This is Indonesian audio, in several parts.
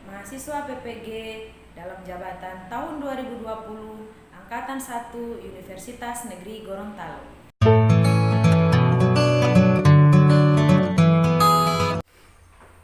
mahasiswa PPG dalam jabatan tahun 2020 Angkatan 1 Universitas Negeri Gorontalo.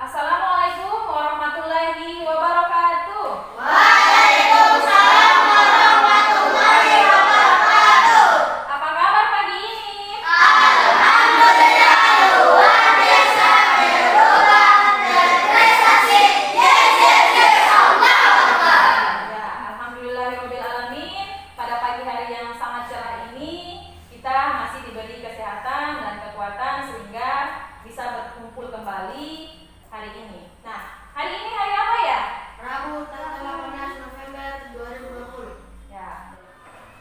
Assalamualaikum warahmatullahi wabarakatuh. Waalaikumsalam warahmatullahi wabarakatuh. Apa kabar pagi ini? Alhamdulillah luar biasa berubah berprestasi. Yes, yes, yes. Allah Akbar. Ya, alhamdulillahirabbil alamin. Pada pagi hari yang sangat cerah ini, kita masih diberi kesehatan dan kekuatan sehingga bisa berkumpul kembali hari ini. Nah, hari ini hari apa ya? Rabu tanggal 18 November 2020. Ya.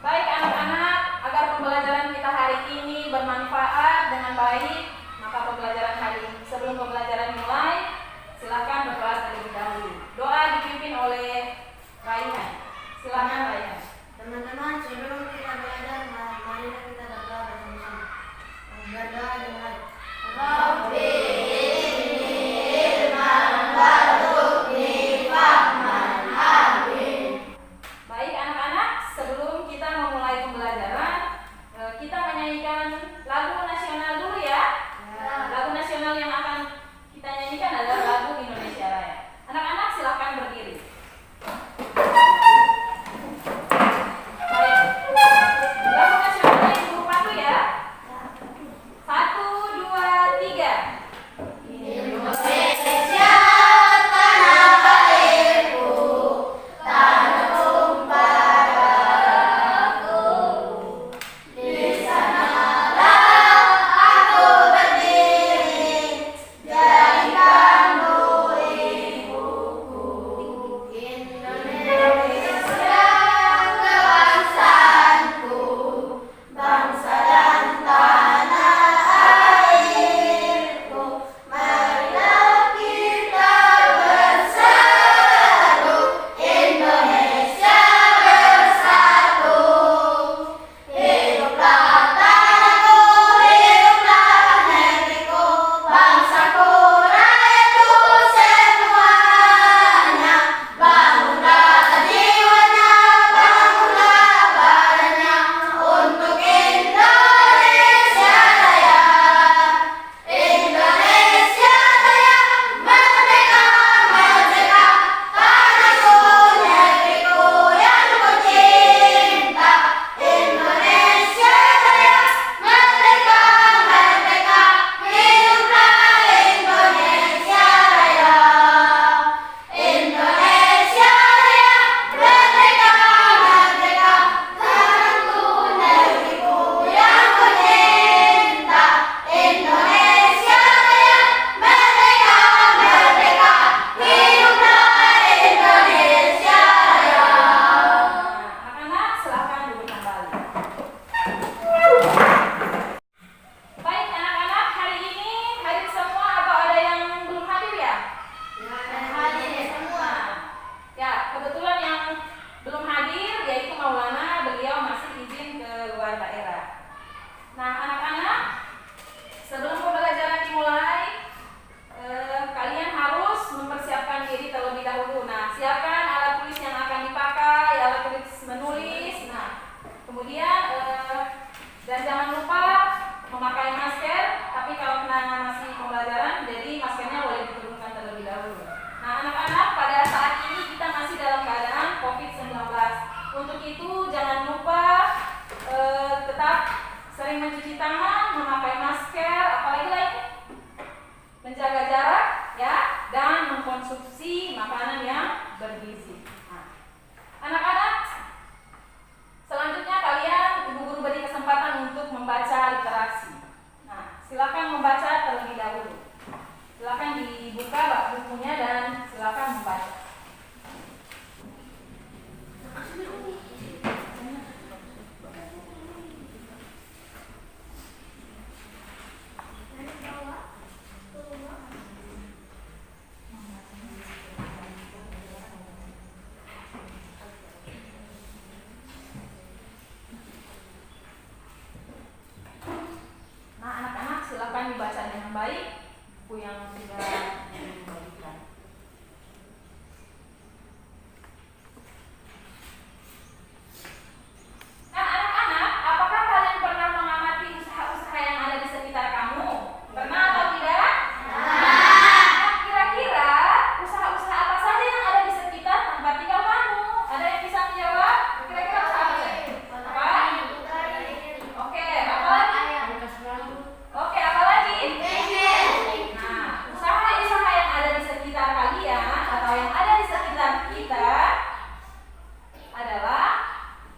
Baik anak-anak, agar pembelajaran kita hari ini bermanfaat dengan baik, maka pembelajaran hari ini sebelum pembelajaran mulai, silakan berdoa terlebih dahulu. Doa dipimpin oleh Raihan. Silakan Raihan. Teman-teman, sebelum kita belajar, mari kita berdoa bersama-sama. Berdoa dengan Rabbi Baik anak-anak, sebelum kita memulai pembelajaran, kita menyanyikan lagu nasional dulu ya. Lagu nasional yang akan kita nyanyikan adalah lagu Indonesia Raya. Anak-anak silakan berdiri. Baik. Lagu nasionalnya ibu padu ya. 1, 2, 3. Indonesia tanah airku, tanah tumpah darahku. Di sanalah aku berdiri, jadikanmu ibuku. Indonesia kebangsaanku, bangsa dan tanah airku. Marilah kita bersatu, Indonesia bersatu. Hiduplah tanahku, hiduplah negeriku, bangsaku, rakyatku semuanya. Bangunlah jiwanya, bangunlah badannya untuk Indonesia Raya. Indonesia Raya, merdeka, merdeka, tanahku, negeriku yang ku cinta. Indonesia Raya, merdeka, merdeka, hiduplah Indonesia Raya. Indonesia Raya, merdeka, merdeka, tanahku, negeriku yang ku cinta. Indonesia Raya, merdeka, merdeka, hiduplah Indonesia Raya. Anak-anak silakan duduk kembali. Baik anak-anak, hari ini hadir semua atau ada yang belum hadir ya? Hadir semua. Ya, kebetulan yang belum hadir yaitu Maulana, beliau masih izin ke luar daerah. Nah anak-anak, sebelum pembelajaran dimulai, kalian harus mempersiapkan diri terlebih dahulu. Nah, siapkan alat tulis yang akan dipakai, alat tulis menulis. Nah, kemudian dan jangan lupa memakai masker. Tapi kalau kena masih pembelajaran, jadi maskernya boleh diturunkan terlebih dahulu. Nah, anak-anak, pada saat ini kita masih dalam keadaan COVID-19. Untuk itu jangan lupa tetap sering mencuci tangan, memakai masker, apalagi lagi menjaga jarak ya, dan mengkonsumsi makanan yang bergizi. Nah, anak-anak, selanjutnya kalian ibu guru beri kesempatan untuk membaca literasi. Nah, silakan membaca terlebih dahulu. Silakan dibuka bak bukunya dan silakan membaca.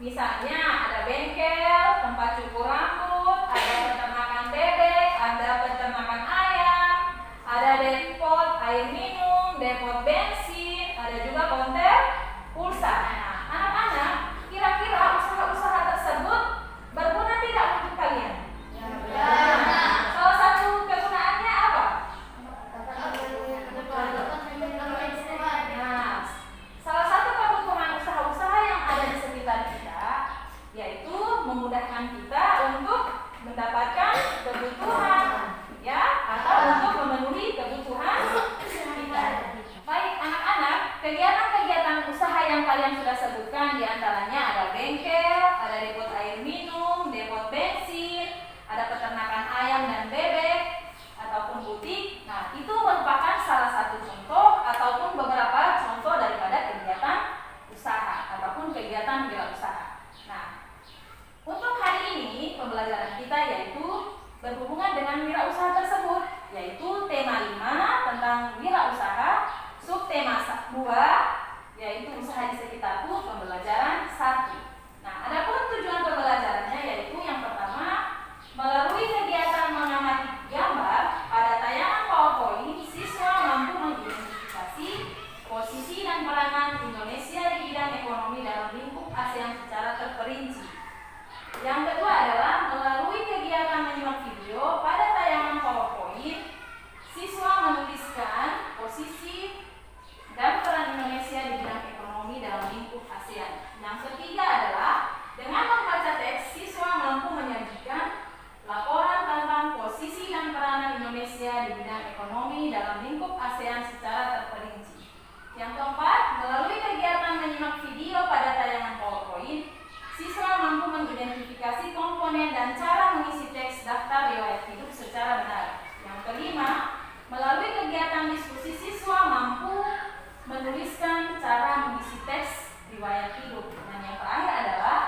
Misalnya ada bengkel, tempat cukur rambut, ada peternakan bebek, ada peternakan ayam, ada depot air minum, depot bensin, ada juga konter pulsa. Nah, anak-anak, kira-kira usaha-usaha tersebut berguna tidak untuk kalian? Salah satu kegunaannya apa? Nah, salah satu kebutuhan usaha-usaha yang ada di sekitar kita yaitu memudahkan kita untuk mendapatkan kebutuhan, ya, atau untuk memenuhi kebutuhan kita. Baik anak-anak, kegiatan-kegiatan usaha yang kalian sudah sebutkan diantaranya ada bengkel, ada depot air minum, depot bensin, ada peternakan ayam dan bebek, ataupun butik. Nah, itu merupakan salah satu contoh ataupun beberapa contoh daripada kegiatan usaha ataupun kegiatan wirausaha. Nah, untuk hari ini pembelajaran kita yaitu berhubungan dengan wirausaha tersebut, yaitu tema 5 tentang wirausaha, subtema 2 yaitu usaha di sekitarku, pembelajaran 1. Nah, adapun tujuan pembelajarannya yaitu yang pertama, melalui kegiatan mengamati gambar pada tayangan PowerPoint, siswa mampu mengidentifikasi posisi dan peranan Indonesia di bidang ekonomi dalam lingkup ASEAN secara terperinci. Yang kedua adalah melalui kegiatan menyimak video pada tayangan PowerPoint, siswa menuliskan posisi dan peran Indonesia di bidang ekonomi dalam lingkup ASEAN. Yang ketiga adalah dengan membaca teks, siswa mampu menyajikan laporan tentang posisi dan peranan Indonesia di bidang ekonomi dalam lingkup ASEAN secara terperinci. Yang keempat, melalui kegiatan menyimak video pada tayangan PowerPoint, siswa mampu mengidentifikasi komponen dan cara mengisi teks daftar riwayat hidup secara benar. Yang kelima, melalui kegiatan diskusi, siswa mampu menuliskan cara mengisi teks riwayat hidup. Dan yang terakhir adalah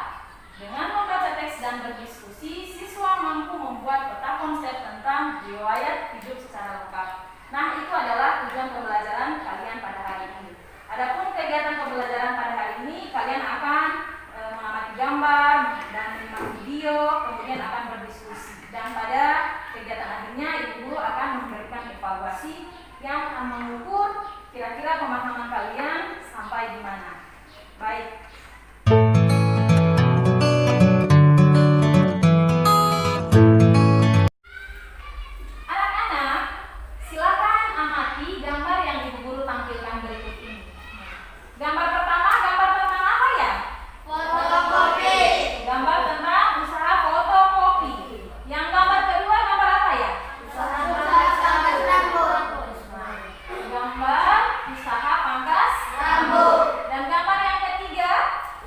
dengan membaca teks dan berdiskusi, siswa mampu membuat peta konsep tentang riwayat hidup secara lengkap. Nah, itu adalah tujuan pembelajaran kalian pada hari ini. Adapun kegiatan pembelajaran pada hari ini, kalian akan mengamati gambar dan menyimak video, kemudian akan berdiskusi. Dan pada kegiatan akhirnya, Ibu Guru akan memberikan evaluasi yang akan mengukur kira-kira pemahaman kalian sampai di mana. Baik. Anak-anak, silakan amati gambar yang Ibu Guru tampilkan berikut ini. Gambar pertama tentang apa ya? Fotokopi. Gambar tentang usaha fotokopi. Yang gambar kedua gambar apa ya? Usaha rambut. Gambar usaha pangkas Rambut. dan gambar yang ketiga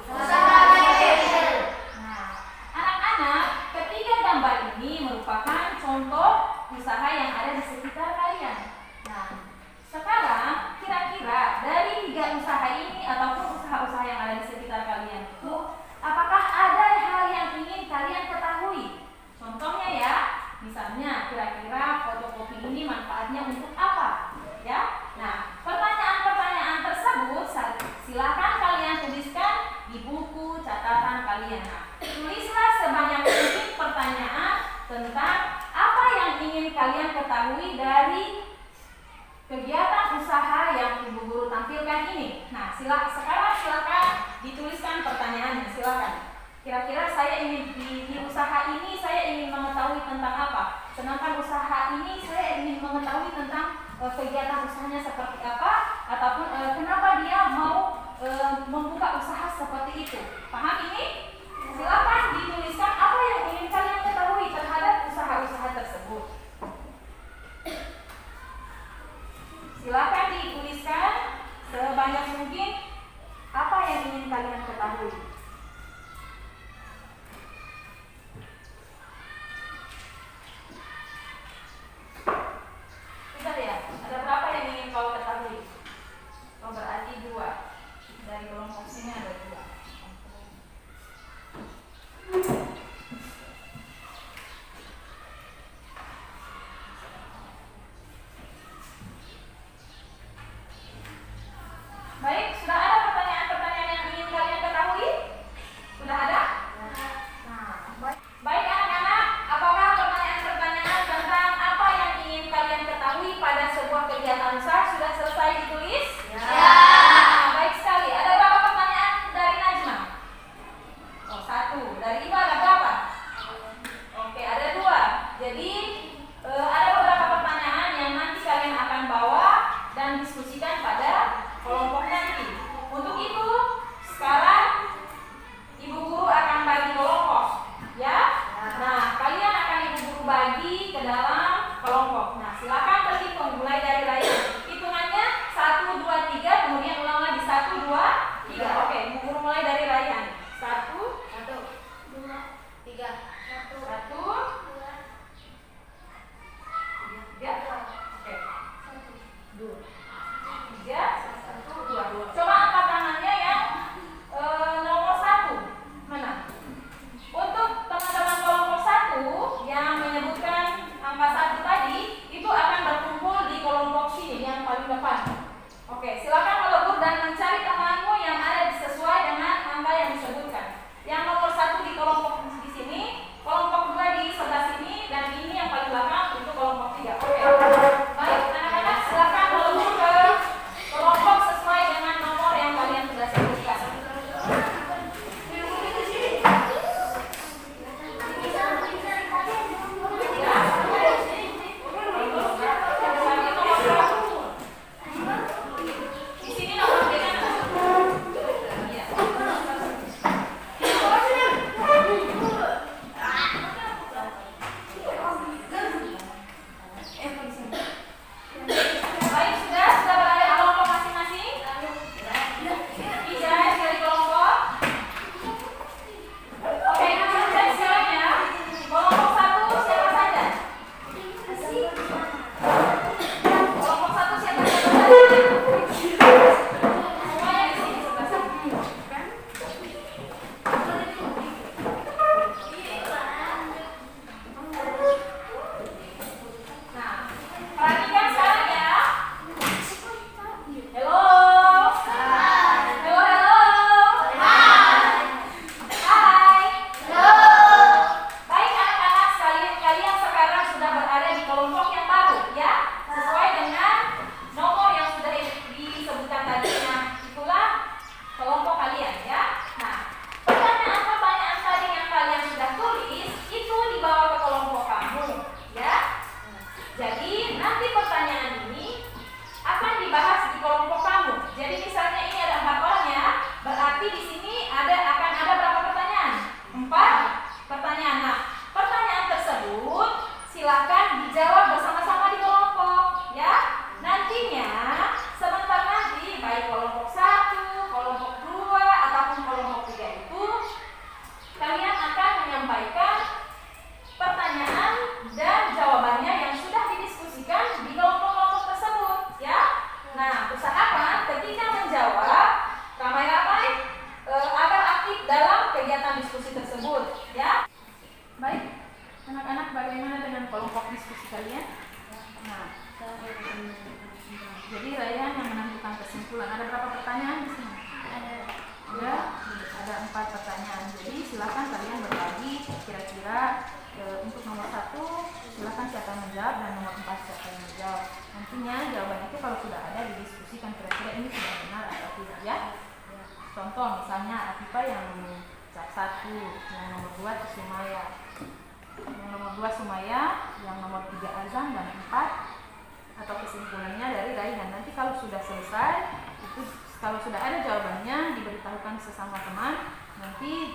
Usaha bengkel. Nah, anak-anak, ketiga gambar ini merupakan contoh usaha yang ada di sekitar kalian. Nah, sekarang kira-kira dari tiga usaha ini ataupun usaha-usaha yang ada di sekitar kalian itu, apakah ada hal yang ingin kalian ketahui? Contohnya ya, misalnya kira-kira fotokopi ini manfaatnya untuk apa? Ya, nah pertanyaan-pertanyaan tersebut silakan kalian tuliskan di buku catatan kalian. Nah, tulislah sebanyak mungkin pertanyaan tentang apa yang ingin kalian ketahui dari kegiatan usaha yang Ibu Guru tampilkan ini. Nah, sekarang silakan dituliskan pertanyaannya, silakan. Kira-kira saya ingin di usaha ini saya ingin mengetahui tentang apa? Sedangkan usaha ini saya ingin mengetahui tentang kegiatan usahanya seperti apa, ataupun kenapa dia mau membuka usaha seperti itu. Paham ini? Silakan dituliskan apa yang ingin kalian ketahui terhadap usaha-usaha tersebut. Silakan dituliskan sebanyak mungkin apa yang ingin kalian ketahui. Sudah ya? Ada berapa yang ingin kau ketahui? Oh, berarti 2. Dari kelompok sini ada 2. Baik pertanyaan di sini? Ada 4 pertanyaan. Jadi silakan kalian berbagi kira-kira untuk nomor 1 silakan siapa yang menjawab dan nomor 4 siapa yang menjawab. Nantinya jawaban itu kalau sudah ada didiskusikan kira-kira ini sudah benar atau tidak ya. Contoh misalnya Afifa yang jawab 1, yang nomor 2 Sumaya, yang nomor 2 Sumaya, yang nomor 3 Azam dan 4 atau kesimpulannya dari Raihan. Nanti kalau sudah selesai itu kalau sudah ada jawabannya diberitahukan sesama teman, nanti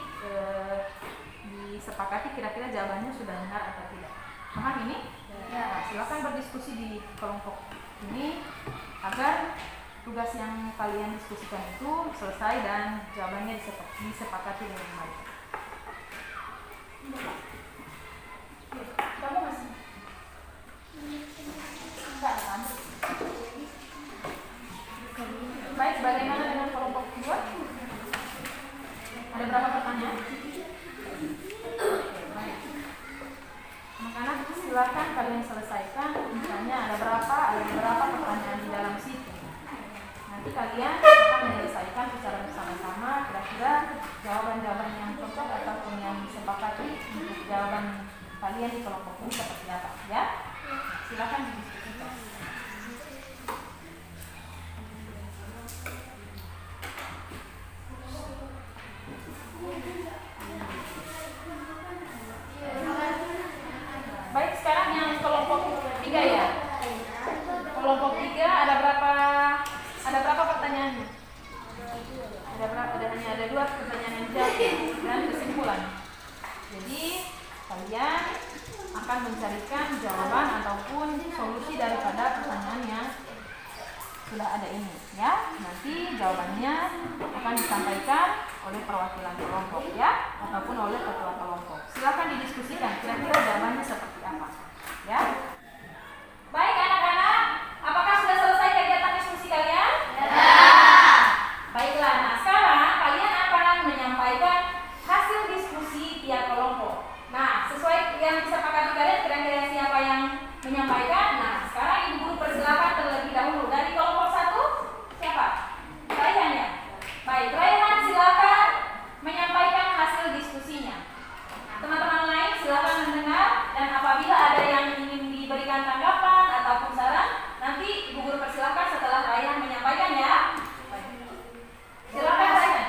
disepakati kira-kira jawabannya sudah benar atau tidak. Paham ini? Ya. Nah, silakan berdiskusi di kelompok ini agar tugas yang kalian diskusikan itu selesai dan jawabannya disepakati dengan baik. Kamu masih? Enggak kan? Baik, bagaimana dengan kelompok 2? Ada berapa pertanyaan? Baik. Anak-anak silakan kalian selesaikan. Misalnya ada beberapa pertanyaan di dalam situ. Nanti kalian akan menyelesaikan secara bersama-sama kira-kira jawaban-jawaban yang cocok ataupun yang disepakati untuk jawaban kalian di kelompok ini seperti apa ya? Silakan didiskusikan. Baik, sekarang yang kelompok 3 ya. Kelompok 3 ada berapa pertanyaan? Ada 2 pertanyaan yang dijawab dan kesimpulan. Jadi kalian akan mencarikan jawaban ataupun solusi daripada pertanyaan yang sudah ada ini ya. Nanti jawabannya akan disampaikan oleh perwakilan kelompok ya, ataupun oleh ketua kelompok. Silakan didiskusikan kira-kira jawabannya seperti apa ya. Baik anak-anak, apakah sudah selesai kegiatan diskusi kalian? Ya. Baiklah, nah sekarang kalian akan menyampaikan hasil diskusi tiap kelompok. Nah, sesuai yang disepakati kalian kira-kira siapa yang menyampaikan. Nah, sekarang Ibu Guru persilakan terlebih dahulu dari kelompok 1 siapa? Raihan ya? Baik, Raihan silakan menyampaikan hasil diskusinya. Teman-teman lain silakan mendengar dan apabila ada yang ingin diberikan tanggapan ataupun saran, nanti Ibu Guru persilakan setelah Raihan menyampaikan ya. Silakan Raihan.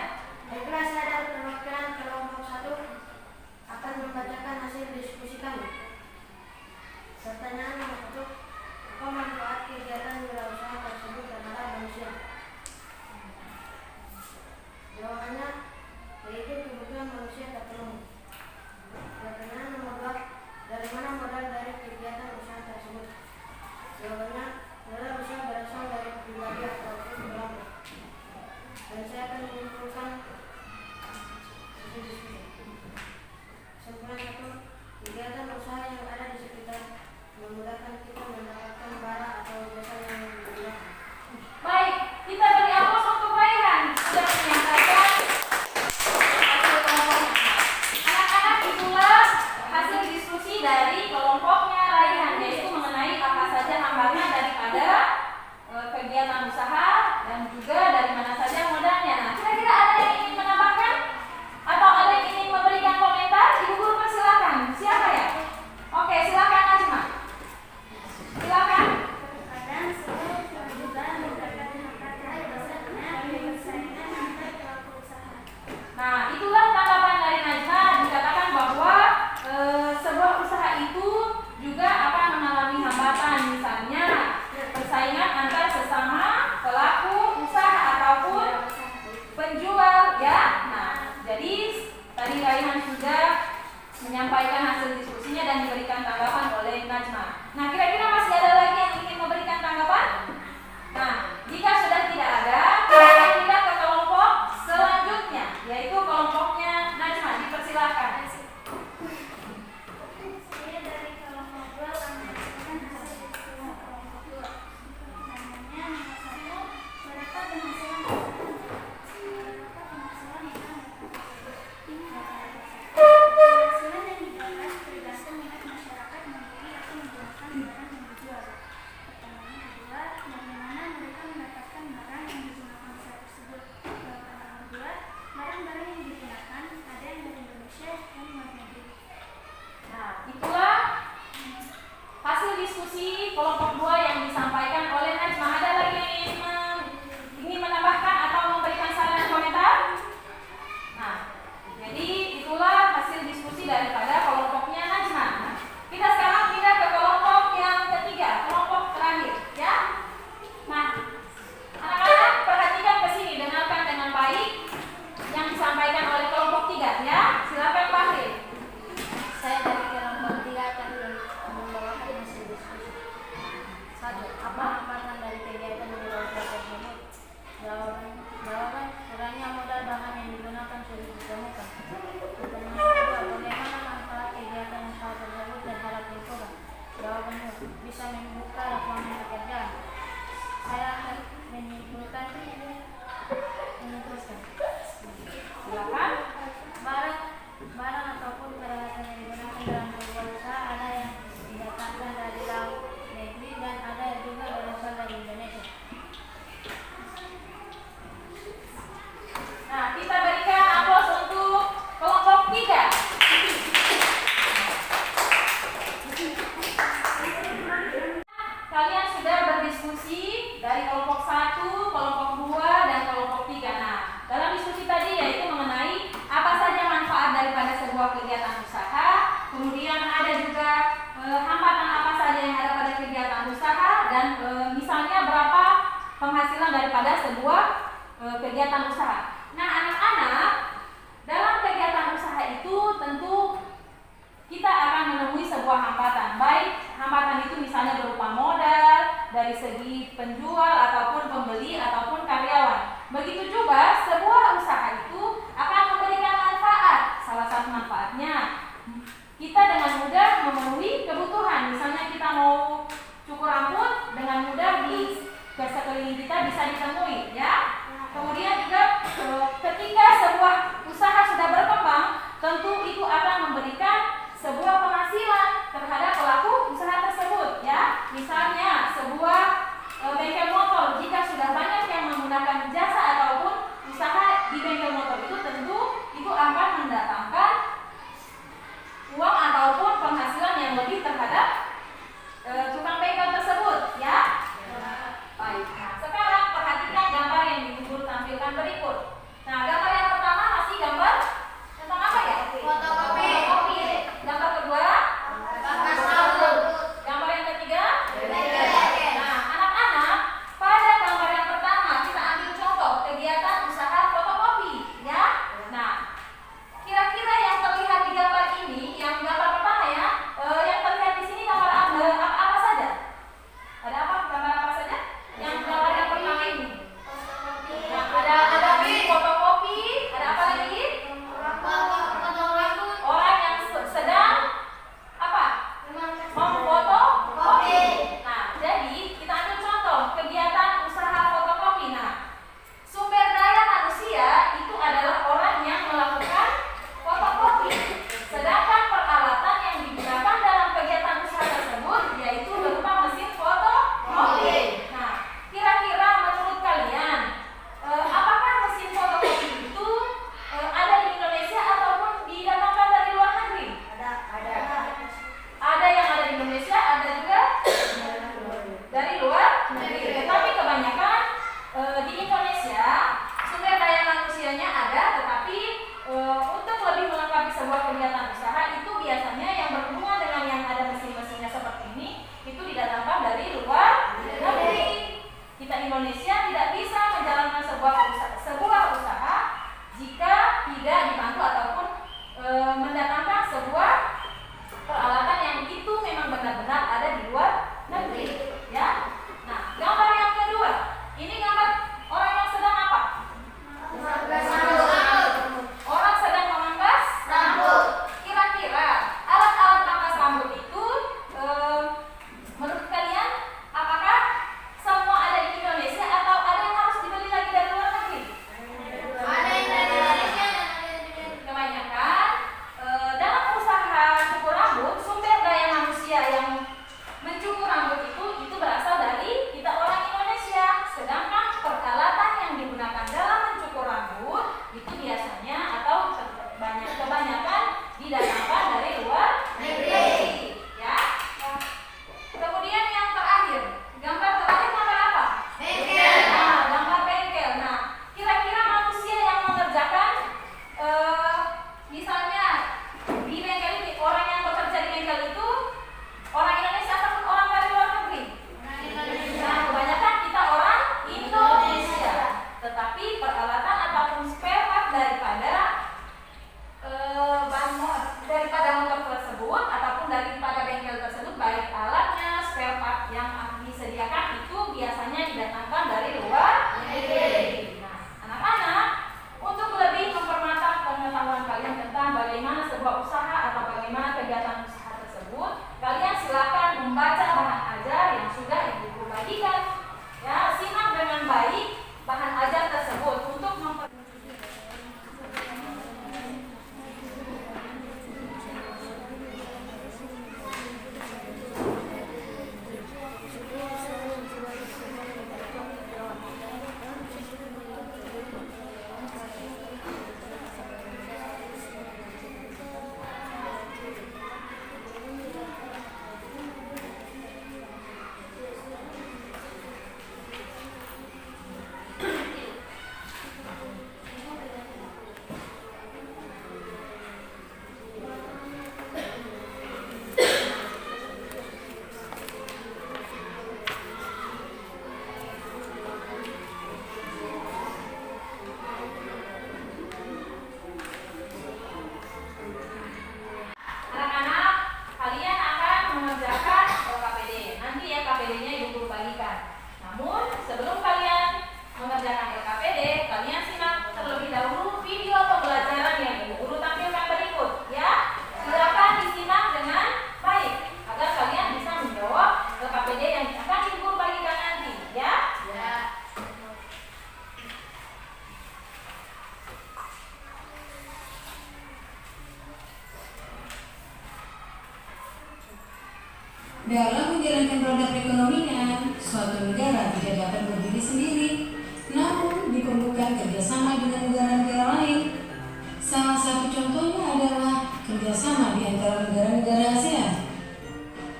Baiklah, saya dari perwakilan kelompok 1 akan membacakan hasil diskusi kami. Pertanyaan nomor 1, apa manfaat kegiatan wirausaha tersebut terhadap manusia? Jawabannya yaitu kebutuhan manusia terpenuhi. Pertanyaan nomor 2, dari mana modal dari kegiatan usaha tersebut? Jawabannya modal usaha berasal dari pribadi ataupun kelompok. Dan saya akan menyimpulkan hasil diskusi. Kesimpulan 1, kegiatan usaha yang ada di sekitar memudahkan kita mendapatkan barang atau jasa yang digunakan. Baik, kita beri aplaus untuk Raihan sudah menyampaikan hasil kelompoknya. Anak-anak, itulah hasil diskusi dari kelompoknya Raihan, yaitu mengenai apa saja hambatan daripada kegiatan usaha dan juga dari mana saja modalnya. Nah, kira-kira ada yang ingin menambahkan atau ada yang ingin memberikan komentar? Ibu Guru persilakan. Siapa ya? Oke, silakan Najma. Silakan. Terkadang seluruh daripada sebuah kegiatan usaha. Nah, anak-anak, dalam kegiatan usaha itu tentu kita akan menemui sebuah hambatan. Baik hambatan itu misalnya berupa modal, dari segi penjual ataupun pembeli ataupun karyawan. Begitu juga sebuah usaha itu akan memberikan manfaat. Salah satu manfaatnya kita dengan mudah memenuhi kebutuhan. Misalnya kita mau cukur rambut, dengan mudah di sekeliling kita bisa ditemui, ya. Kemudian juga ketika sebuah usaha sudah berkembang, tentu itu akan memberikan sebuah penghasilan terhadap pelaku usaha tersebut, ya. Misalnya sebuah bengkel motor, jika sudah banyak yang menggunakan jasa Dalam menjalankan roda perekonomian, suatu negara tidak dapat berdiri sendiri, namun diperlukan kerjasama dengan negara-negara lain. Salah satu contohnya adalah kerjasama di antara negara-negara ASEAN.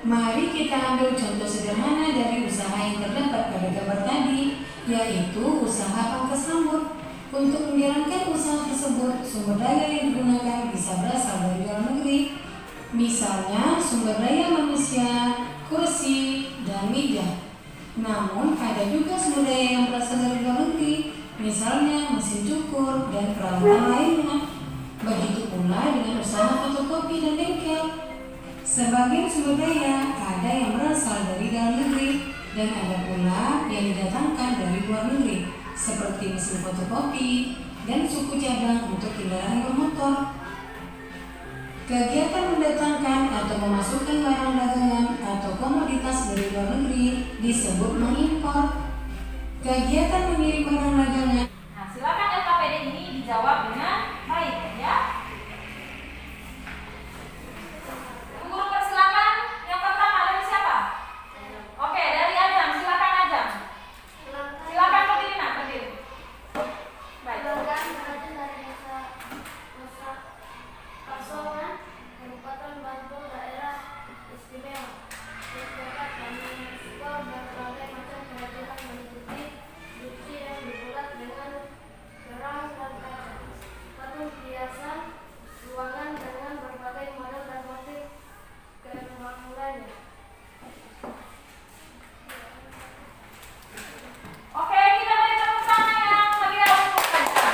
Mari kita ambil contoh sederhana dari usaha yang terdapat pada gambar tadi, yaitu usaha pangkas rambut. Untuk menjalankan usaha tersebut, sumber daya yang digunakan bisa berasal dari luar negeri. Misalnya sumber daya manusia, kursi, dan meja. Namun ada juga sumber daya yang berasal dari luar negeri, misalnya mesin cukur dan peralatan lainnya. Begitu pula dengan usaha fotokopi dan bengkel. Sebagian sumber daya ada yang berasal dari dalam negeri dan ada pula yang didatangkan dari luar negeri, seperti mesin fotokopi dan suku cadang untuk kendaraan bermotor. Kegiatan mendatangkan atau memasukkan barang dagangan atau komoditas dari luar negeri disebut mengimpor. Kegiatan mengirim barang dagangan. Nah, silakan LKPD ini dijawab dengan baik ya. Guru persilakan. Yang pertama dari siapa? Oke, dari Ajam. Silakan Ajam. Silakan berdiri nak, berdiri. Baik. Kabupaten Bantul daerah istimewa terdapat kami mengekspor berbagai macam kerajinan meliputi besi yang dibuat dengan kerang dan kaca, patung hiasan, ruangan dengan berbagai model dan motif kemakmurannya. Oke, kita beri tepuk tangan yang lebih dahulu untuk Ajam.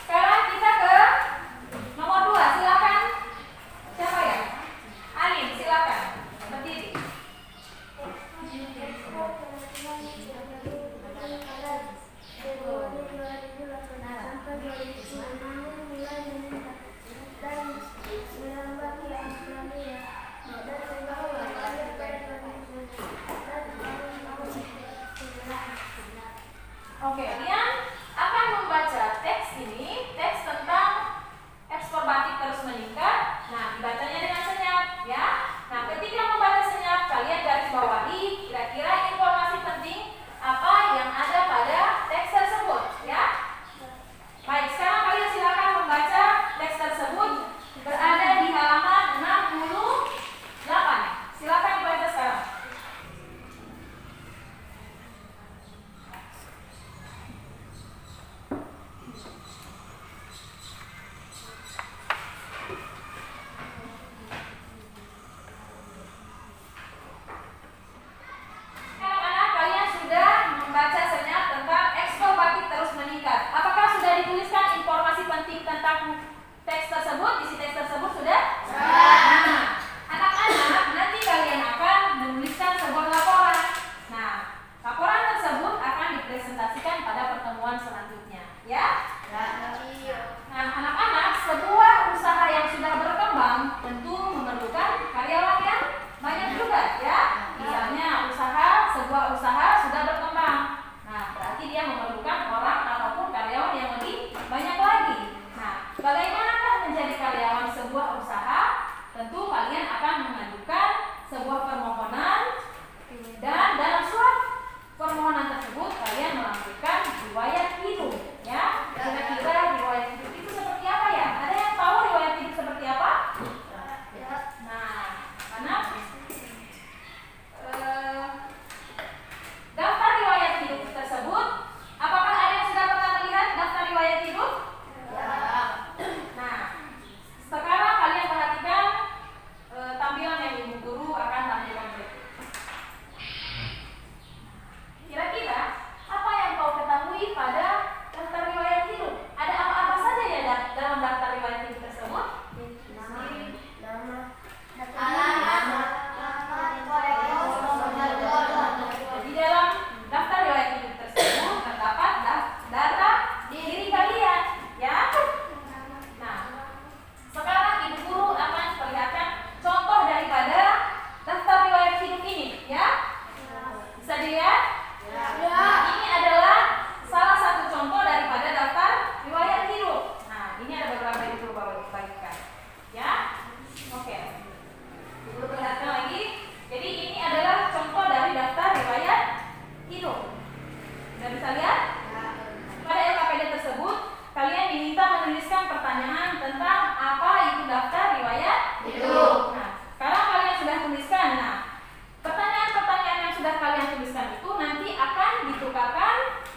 Sekarang kita ke nomor 2, silakan. Siapa ya? Anin, silakan. Berdiri. Oke, kalian akan membaca teks ini, teks tentang ekspor batik terus meningkat. Nah, dibacanya dengan senyap, ya. Nah, ketika membaca senyap, kalian garis bawahi kira-kira informasi penting apa yang ada pada teks tersebut, ya. Baik, sekarang kalian silakan membaca teks tersebut, berada di halaman 68. Silakan dibaca sekarang. Anak-anak, kalian sudah membaca senyap tentang ekspor batik terus meningkat. Apakah sudah dituliskan informasi penting tentang teks tersebut? Isi teks tersebut sudah? Nah, anak-anak, nanti kalian akan menuliskan sebuah laporan. Nah, laporan tersebut akan dipresentasikan pada pertemuan selanjutnya, ya? Nah, anak-anak, sebuah usaha yang sudah berkembang tentu memerlukan karyawan yang banyak juga, ya. Misalnya sebuah usaha sudah berkembang. Nah, berarti dia memerlukan orang ataupun karyawan yang lebih banyak lagi. Nah, bagaimanakah menjadi karyawan sebuah usaha? Tentu kalian akan mengajukan sebuah permohonan dan dalam surat permohonan tersebut kalian melampirkan riwayat hidup, ya. Kira-kira riwayat hidup itu seperti apa ya? Ada yang tahu riwayat hidup seperti apa? Nah, karena daftar riwayat hidup tersebut, apakah ada yang sudah pernah melihat daftar riwayat hidup? Nah, sekarang kalian perhatikan tampilan yang ibu guru akan tampilkan berikut. Kira-kira apa yang kau ketahui pada daftar riwayat hidup? Ada apa-apa saja ya dalam daftar riwayat hidup tersebut? Di dalam daftar riwayat hidup tersebut terdapat data diri kalian, ya. Nah, sekarang ibu guru akan perlihatkan contoh daripada daftar riwayat hidup ini, ya. Bisa dilihat? Nah, ini adalah salah satu contoh daripada daftar riwayat hidup. Nah, ini ada beberapa ibu guru bagikan.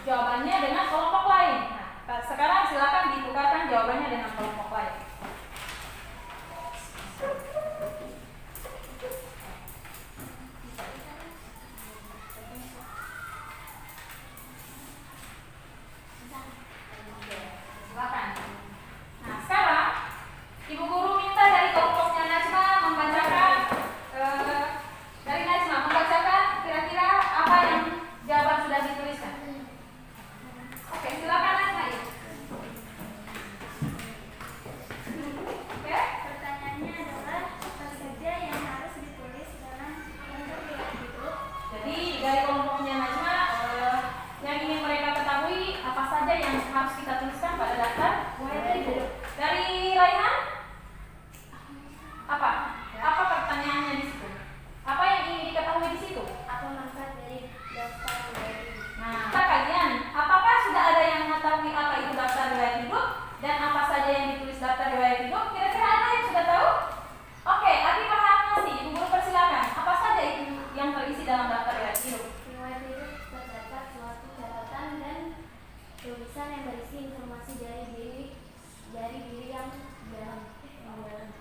jawabannya dengan kelompok lain. Nah, sekarang silakan ditukarkan jawabannya dengan kelompok lain. Silakan. Nah, sekarang Ibu Guru minta dari kelompoknya Najma membacakan dari Najma membacakan kira-kira apa yang jawaban sudah dituliskan. Oke, silakan Najma. Oke. Pertanyaannya adalah apa saja yang harus ditulis dalam bentuk riwayat hidup. Jadi dari kelompoknya Najma yang ingin mereka ketahui apa saja yang harus kita tuliskan pada daftar riwayat hidup. Dari Raihan? Apa? Apa pertanyaannya di situ? Apa yang ingin diketahui di situ? Apa manfaat dari daftar riwayat hidup? Nah, kalian, apakah sudah ada yang mengetahui apa itu daftar riwayat hidup dan apa saja yang ditulis daftar riwayat hidup? Kira-kira ada yang sudah tahu? Oke, Abi paham masih. Ibu Guru persilakan. Apa saja itu yang terisi dalam daftar riwayat hidup? Riwayat hidup terdapat suatu catatan dan tulisan yang berisi informasi dari diri yang dalam.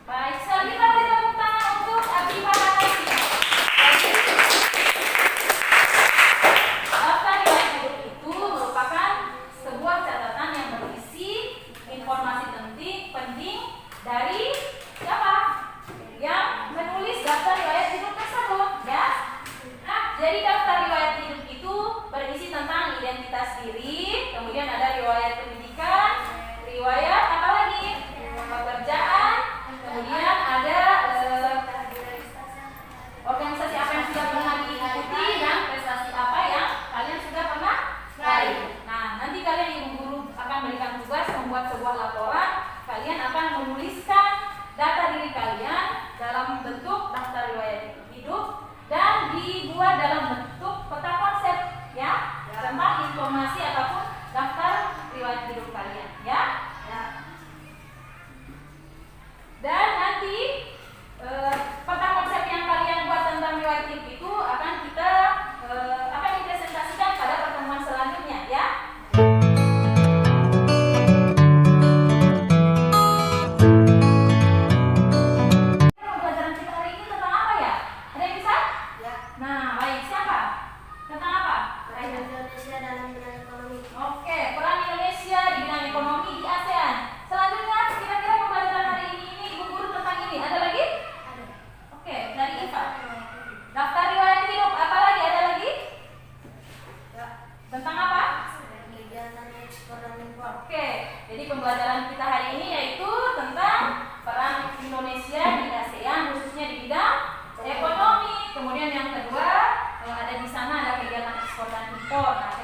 Baik, selanjutnya beri tepuk tangan untuk Abi Farhanasi. Daftar riwayat hidup itu merupakan sebuah catatan yang berisi informasi penting dari siapa? Yang menulis daftar riwayat hidup tersebut, ya. Nah, jadi daftar riwayat hidup itu berisi tentang identitas diri, kemudian ada riwayat pendidikan, riwayat apa lagi? Pekerjaan, kemudian ada organisasi apa yang sudah pernah diikuti dan prestasi apa yang kalian sudah pernah raih. Nah, nanti kalian Ibu Guru akan berikan tugas membuat sebuah laporan. Kalian akan menuliskan data diri kalian dalam bentuk daftar riwayat hidup dan dibuat dalam bentuk peta konsep, ya, tentang informasi ataupun daftar riwayat hidup kalian, ya. Dan nanti peta konsep yang kalian buat tentang riwayat hidup itu akan kita akan dipresentasikan pada pertemuan selanjutnya, ya. Pembelajaran kita hari ini tentang apa ya? Ada yang bisa? Ya. Nah, baik, siapa? Tentang apa? Peran Indonesia dalam bidang ekonomi. Oke, peran Indonesia di bidang ekonomi di ASEAN. Selanjutnya, kira-kira pembelajaran hari ini Ibu Guru tentang ini. Ada lagi? Ada. Oke, dari Iva. Riwayat hidup. Daftar riwayat hidup. Apa lagi? Ada lagi? Ya. Tentang apa? Kegiatan ekspor dan impor. Oke, jadi pembelajaran kita hari ini yaitu tentang peran Indonesia di ASEAN, khususnya di bidang ekonomi. Kemudian yang kedua, ada di sana ada kegiatan ekspor dan impor. Nah,